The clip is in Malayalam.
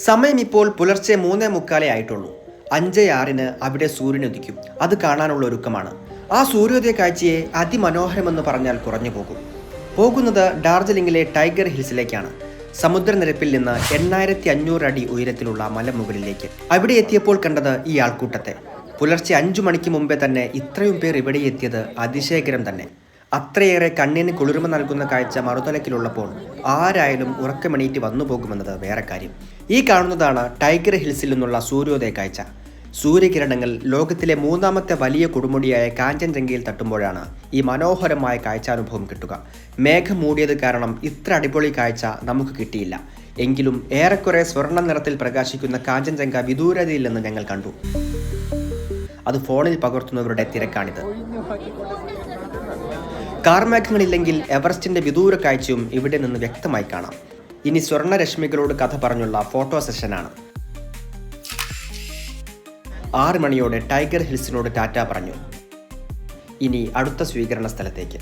സമയം ഇപ്പോൾ പുലർച്ചെ 3:45 ആയിട്ടുള്ളൂ. 5:06 അവിടെ സൂര്യൻ ഉദിക്കും. അത് കാണാനുള്ള ഒരുക്കമാണ്. ആ സൂര്യോദയ കാഴ്ചയെ അതിമനോഹരമെന്ന് പറഞ്ഞാൽ കുറഞ്ഞു പോകും. പോകുന്നത് ഡാർജിലിംഗിലെ ടൈഗർ ഹിൽസിലേക്കാണ്. സമുദ്രനിരപ്പിൽ നിന്ന് 8500 അടി ഉയരത്തിലുള്ള മലമുകളിലേക്ക്. അവിടെ എത്തിയപ്പോൾ കണ്ടത് ഈ ആൾക്കൂട്ടത്തെ. പുലർച്ചെ 5 മണിക്ക് മുമ്പേ തന്നെ ഇത്രയും പേർ ഇവിടെ എത്തിയത് അതിശയകരം തന്നെ. അത്രയേറെ കണ്ണിന് കുളിർമ നൽകുന്ന കാഴ്ച മറുതലക്കിലുള്ളപ്പോൾ ആരായാലും ഉറക്കമെണീറ്റ് വന്നു പോകുമെന്നത് വേറെ കാര്യം. ഈ കാണുന്നതാണ് ടൈഗർ ഹിൽസിൽ നിന്നുള്ള സൂര്യോദയ കാഴ്ച. സൂര്യകിരണങ്ങൾ ലോകത്തിലെ 3ാമത്തെ വലിയ കൊടുമുടിയായ കാഞ്ചൻജംഗയിൽ തട്ടുമ്പോഴാണ് ഈ മനോഹരമായ കാഴ്ചാനുഭവം കിട്ടുക. മേഘം മൂടിയത് കാരണം ഇത്ര അടിപൊളി കാഴ്ച നമുക്ക് കിട്ടിയില്ല. എങ്കിലും ഏറെക്കുറെ സ്വർണ്ണ നിറത്തിൽ പ്രകാശിക്കുന്ന കാഞ്ചൻജംഗ വിദൂരതയിൽ നിന്ന് ഞങ്ങൾ കണ്ടു. അത് ഫോണിൽ പകർത്തുന്നവരുടെ തിരക്കാണിത്. കാർമേഘങ്ങളില്ലെങ്കിൽ എവറസ്റ്റിന്റെ വിദൂര കാഴ്ചയും ഇവിടെ നിന്ന് വ്യക്തമായി കാണാം. ഇനി സ്വർണ്ണരശ്മികളോട് കഥ പറഞ്ഞുള്ള ഫോട്ടോ സെഷനാണ്. 6 മണിയോടെ ടൈഗർ ഹിൽസിനോട് ടാറ്റ പറഞ്ഞു. ഇനി അടുത്ത സ്വീകരണ സ്ഥലത്തേക്ക്.